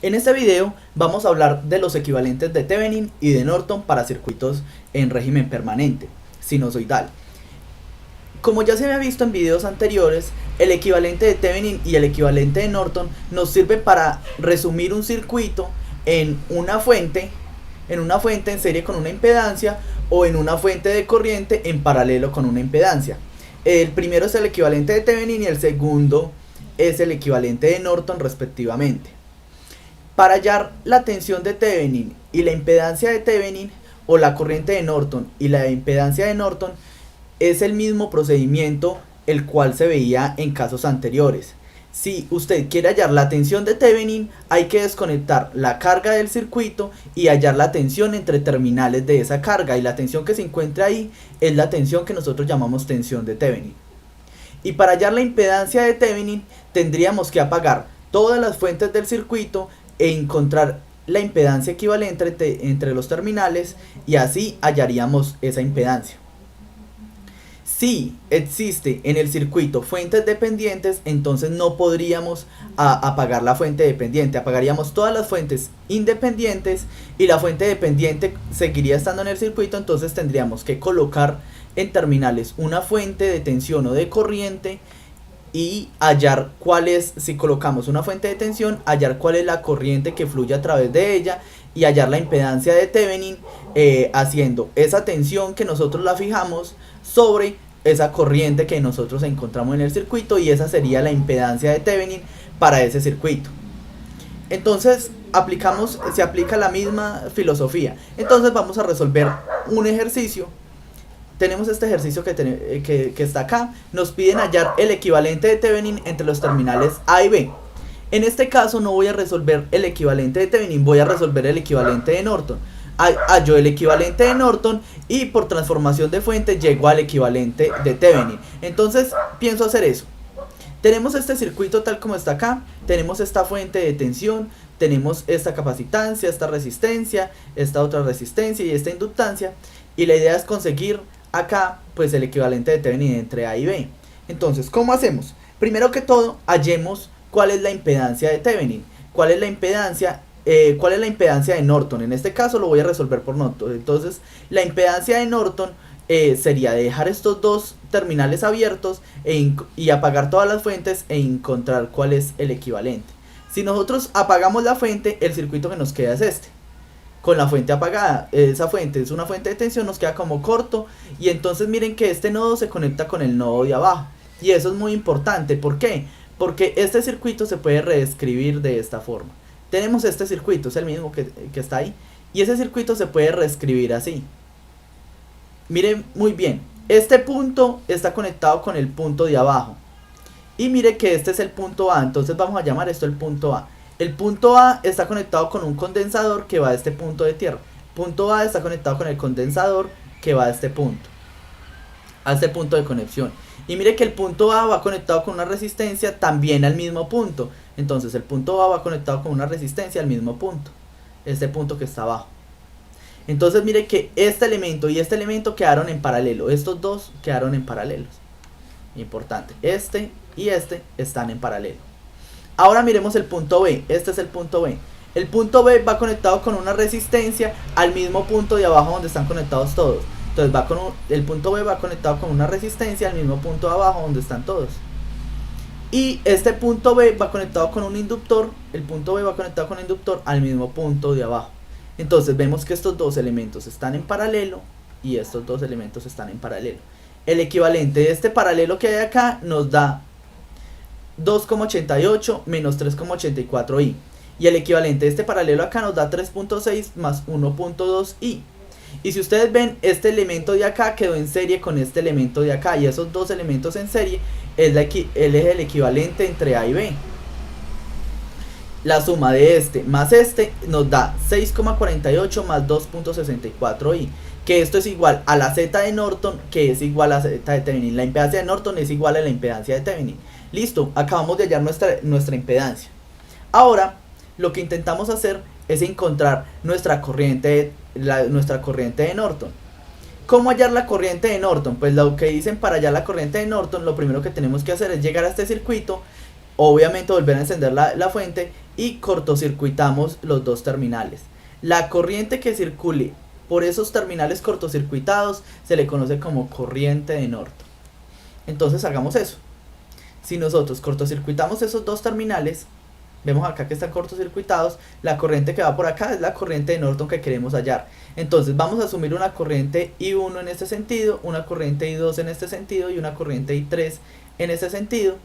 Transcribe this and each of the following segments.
En este video vamos a hablar de los equivalentes de Thevenin y de Norton para circuitos en régimen permanente, sinusoidal. Como ya se había visto en videos anteriores, el equivalente de Thevenin y el equivalente de Norton nos sirve para resumir un circuito en una fuente en serie con una impedancia o en una fuente de corriente en paralelo con una impedancia. El primero es el equivalente de Thevenin y el segundo es el equivalente de Norton respectivamente. Para hallar la tensión de Thevenin y la impedancia de Thevenin, o la corriente de Norton y la impedancia de Norton, es el mismo procedimiento el cual se veía en casos anteriores. Si usted quiere hallar la tensión de Thevenin, hay que desconectar la carga del circuito y hallar la tensión entre terminales de esa carga, y la tensión que se encuentra ahí es la tensión que nosotros llamamos tensión de Thevenin. Y para hallar la impedancia de Thevenin tendríamos que apagar todas las fuentes del circuito e encontrar la impedancia equivalente entre los terminales, y así hallaríamos esa impedancia. Si existe en el circuito fuentes dependientes, entonces no podríamos apagar la fuente dependiente, apagaríamos todas las fuentes independientes y la fuente dependiente seguiría estando en el circuito. Entonces tendríamos que colocar en terminales una fuente de tensión o de corriente y hallar cuál es, si colocamos una fuente de tensión, hallar cuál es la corriente que fluye a través de ella y hallar la impedancia de Thevenin, haciendo esa tensión que nosotros la fijamos sobre esa corriente que nosotros encontramos en el circuito, y esa sería la impedancia de Thevenin para ese circuito. Entonces se aplica la misma filosofía. Entonces vamos a resolver un ejercicio. Tenemos este ejercicio que está acá. Nos piden hallar el equivalente de Thevenin entre los terminales A y B. En este caso no voy a resolver el equivalente de Thevenin, voy a resolver el equivalente de Norton. Hallo el equivalente de Norton y por transformación de fuente llego al equivalente de Thevenin. Entonces pienso hacer eso. Tenemos este circuito tal como está acá, tenemos esta fuente de tensión, tenemos esta capacitancia, esta resistencia, esta otra resistencia y esta inductancia, y la idea es conseguir acá pues el equivalente de Thevenin entre A y B. Entonces, ¿cómo hacemos? Primero que todo, hallemos cuál es la impedancia de Thevenin, cuál es la impedancia de Norton. En este caso lo voy a resolver por Norton. Entonces la impedancia de Norton sería dejar estos dos terminales abiertos y apagar todas las fuentes e encontrar cuál es el equivalente. Si nosotros apagamos la fuente, el circuito que nos queda es este, con la fuente apagada. Esa fuente es una fuente de tensión, nos queda como corto, y entonces miren que este nodo se conecta con el nodo de abajo, y eso es muy importante. ¿Por qué? Porque este circuito se puede reescribir de esta forma. Tenemos este circuito, es el mismo que está ahí, y ese circuito se puede reescribir así. Miren muy bien, este punto está conectado con el punto de abajo, y mire que este es el punto A. Entonces vamos a llamar esto el punto A. El punto A está conectado con un condensador que va a este punto de tierra. Punto A está conectado con el condensador que va a este punto de conexión. Y mire que el punto A va conectado con una resistencia también al mismo punto. Entonces el punto A va conectado con una resistencia al mismo punto, este punto que está abajo. Entonces mire que este elemento y este elemento quedaron en paralelo. Estos dos quedaron en paralelos. Importante, este y este están en paralelo. Ahora miremos el punto B. Este es el punto B. El punto B va conectado con una resistencia al mismo punto de abajo donde están conectados todos. Entonces el punto B va conectado con una resistencia al mismo punto de abajo donde están todos. Y este punto B va conectado con un inductor. El punto B va conectado con un inductor al mismo punto de abajo. Entonces vemos que estos dos elementos están en paralelo y estos dos elementos están en paralelo. El equivalente de este paralelo que hay acá nos da 2,88 menos 3,84 i. Y el equivalente de este paralelo acá nos da 3,6 más 1,2 i. Y si ustedes ven, este elemento de acá quedó en serie con este elemento de acá, y esos dos elementos en serie él es el equivalente entre A y B. La suma de este más este nos da 6,48 más 2,64 i, que esto es igual a la Z de Norton, que es igual a Z de Thevenin. La impedancia de Norton es igual a la impedancia de Thevenin. Listo, acabamos de hallar nuestra impedancia. Ahora lo que intentamos hacer es encontrar nuestra corriente de Norton. ¿Cómo hallar la corriente de Norton? Pues lo que dicen, para hallar la corriente de Norton, lo primero que tenemos que hacer es llegar a este circuito, obviamente volver a encender la fuente y cortocircuitamos los dos terminales. La corriente que circule por esos terminales cortocircuitados se le conoce como corriente de Norton. Entonces hagamos eso. Si nosotros cortocircuitamos esos dos terminales, vemos acá que están cortocircuitados, la corriente que va por acá es la corriente de Norton que queremos hallar. Entonces vamos a asumir una corriente I1 en este sentido, una corriente I2 en este sentido y una corriente I3 en este sentido.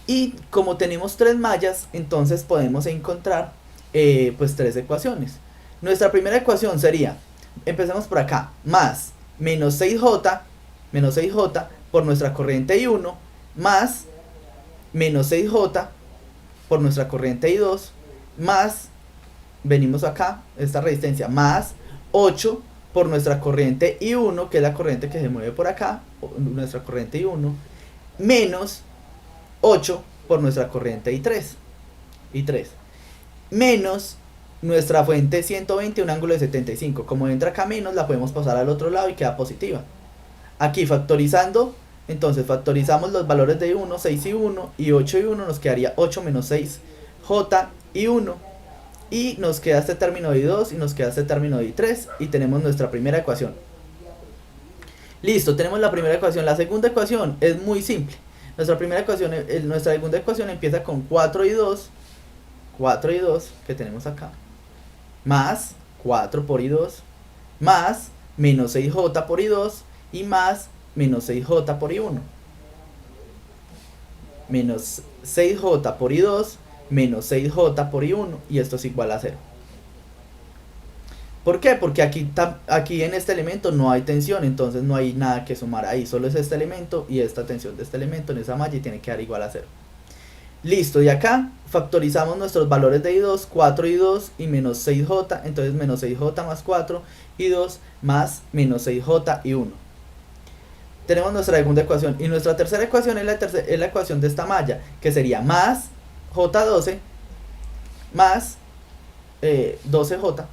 Y como tenemos tres mallas, entonces podemos encontrar pues tres ecuaciones. Nuestra primera ecuación sería, empecemos por acá, más menos 6J por nuestra corriente I1, más menos 6J por nuestra corriente I2, más, venimos acá, esta resistencia, más 8 por nuestra corriente I1, que es la corriente que se mueve por acá, nuestra corriente I1, menos 8 por nuestra corriente I3, menos nuestra fuente 120, un ángulo de 75. Como entra acá menos, la podemos pasar al otro lado y queda positiva. Aquí factorizando, entonces factorizamos los valores de I1, 6 y 1 y 8 y 1, nos quedaría 8 menos 6 J y 1, y nos queda este término de I2 y nos queda este término de I3, y tenemos nuestra primera ecuación. Listo, tenemos la primera ecuación. La segunda ecuación es muy simple. Nuestra segunda ecuación empieza con 4 y 2 que tenemos acá, más 4 por I2, más menos 6J por I2 y más menos 6J por I1. Menos 6J por I2 menos 6J por I1, y esto es igual a 0. ¿Por qué? Porque aquí en este elemento no hay tensión, entonces no hay nada que sumar ahí, solo es este elemento y esta tensión de este elemento en esa malla, y tiene que dar igual a 0. Listo, y acá factorizamos nuestros valores de I2, 4 I2 y menos 6J, entonces menos 6J más 4 I2 más menos 6J y 1. Tenemos nuestra segunda ecuación, y nuestra tercera ecuación es la ecuación de esta malla, que sería más J12 más 12J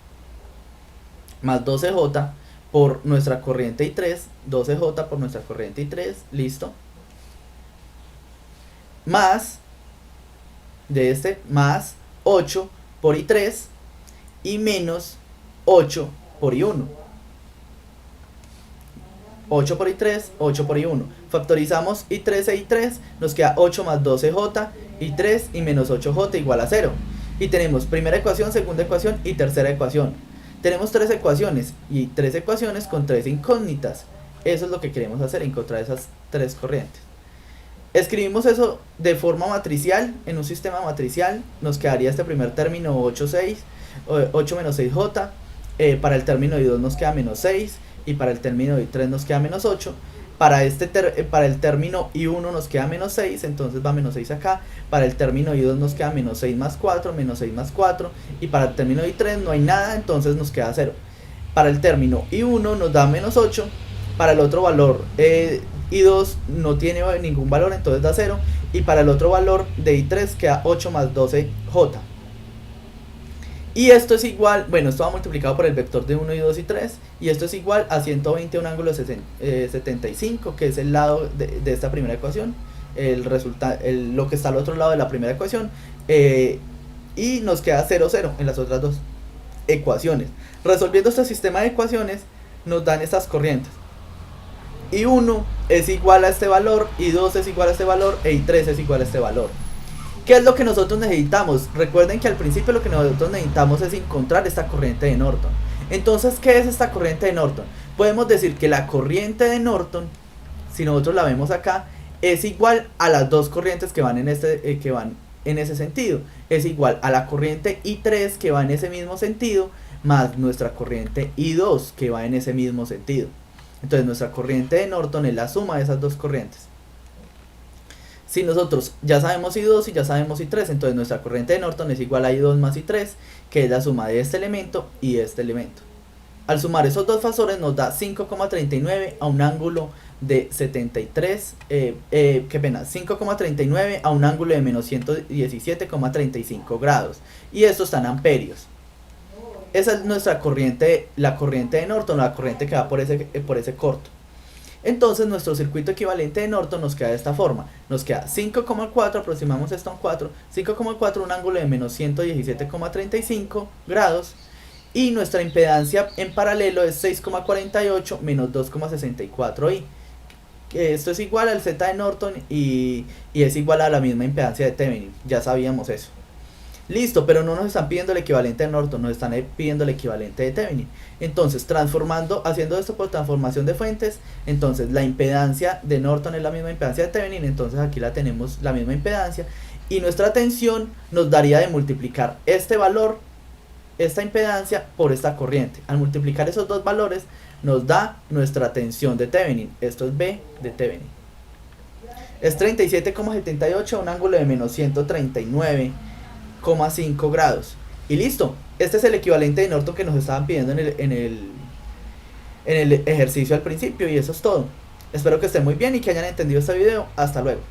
más 12J por nuestra corriente I3, 12J por nuestra corriente I3, listo, más de este, más 8 por I3 y menos 8 por I1. 8 por I3, 8 por I1. Factorizamos I3 e I3, nos queda 8 más 12J, I3 y menos 8J igual a 0. Y tenemos primera ecuación, segunda ecuación y tercera ecuación. Tenemos tres ecuaciones, y tres ecuaciones con tres incógnitas. Eso es lo que queremos hacer, encontrar esas tres corrientes. Escribimos eso de forma matricial, en un sistema matricial. Nos quedaría este primer término 8 menos 6J, para el término I2 nos queda menos 6, y para el término I3 nos queda menos 8. Para el término I1 nos queda menos 6, entonces va menos 6 acá. Para el término I2 nos queda menos 6 más 4, menos 6 más 4. Y para el término I3 no hay nada, entonces nos queda 0. Para el término I1 nos da menos 8. Para el otro valor I2 no tiene ningún valor, entonces da 0. Y para el otro valor de I3 queda 8 más 12J. Y esto es igual, bueno, esto va multiplicado por el vector de 1 y 2 y 3, y esto es igual a 120 a un ángulo de 75, que es el lado de esta primera ecuación, lo que está al otro lado de la primera ecuación, y nos queda 0, 0 en las otras dos ecuaciones. Resolviendo este sistema de ecuaciones nos dan estas corrientes. I1 es igual a este valor, I2 es igual a este valor, e I3 es igual a este valor. ¿Qué es lo que nosotros necesitamos? Recuerden que al principio lo que nosotros necesitamos es encontrar esta corriente de Norton. Entonces, ¿qué es esta corriente de Norton? Podemos decir que la corriente de Norton, si nosotros la vemos acá, es igual a las dos corrientes que van en ese sentido. Es igual a la corriente I3 que va en ese mismo sentido, más nuestra corriente I2 que va en ese mismo sentido. Entonces nuestra corriente de Norton es la suma de esas dos corrientes. Si nosotros ya sabemos I2 y ya sabemos I3, entonces nuestra corriente de Norton es igual a I2 más I3, que es la suma de este elemento y este elemento. Al sumar esos dos fasores nos da 5,39 a un ángulo de 5,39 a un ángulo de menos 117,35 grados. Y esto está en amperios. Esa es nuestra corriente, la corriente de Norton, la corriente que va por ese corto. Entonces nuestro circuito equivalente de Norton nos queda de esta forma. Nos queda 5,4, aproximamos esto a un 4, 5,4, un ángulo de menos 117,35 grados. Y nuestra impedancia en paralelo es 6,48 menos 2,64 i. Esto es igual al Z de Norton y es igual a la misma impedancia de Thevenin. Ya sabíamos eso. Listo, pero no nos están pidiendo el equivalente de Norton, nos están pidiendo el equivalente de Thevenin. Entonces, haciendo esto por transformación de fuentes, entonces la impedancia de Norton es la misma impedancia de Thevenin, entonces aquí la tenemos la misma impedancia. Y nuestra tensión nos daría de multiplicar este valor, esta impedancia, por esta corriente. Al multiplicar esos dos valores, nos da nuestra tensión de Thevenin. Esto es B de Thevenin. Es 37,78, un ángulo de menos 139,5 grados. Y listo, este es el equivalente de Norton que nos estaban pidiendo en el ejercicio al principio, y eso es todo. Espero que estén muy bien y que hayan entendido este video. Hasta luego.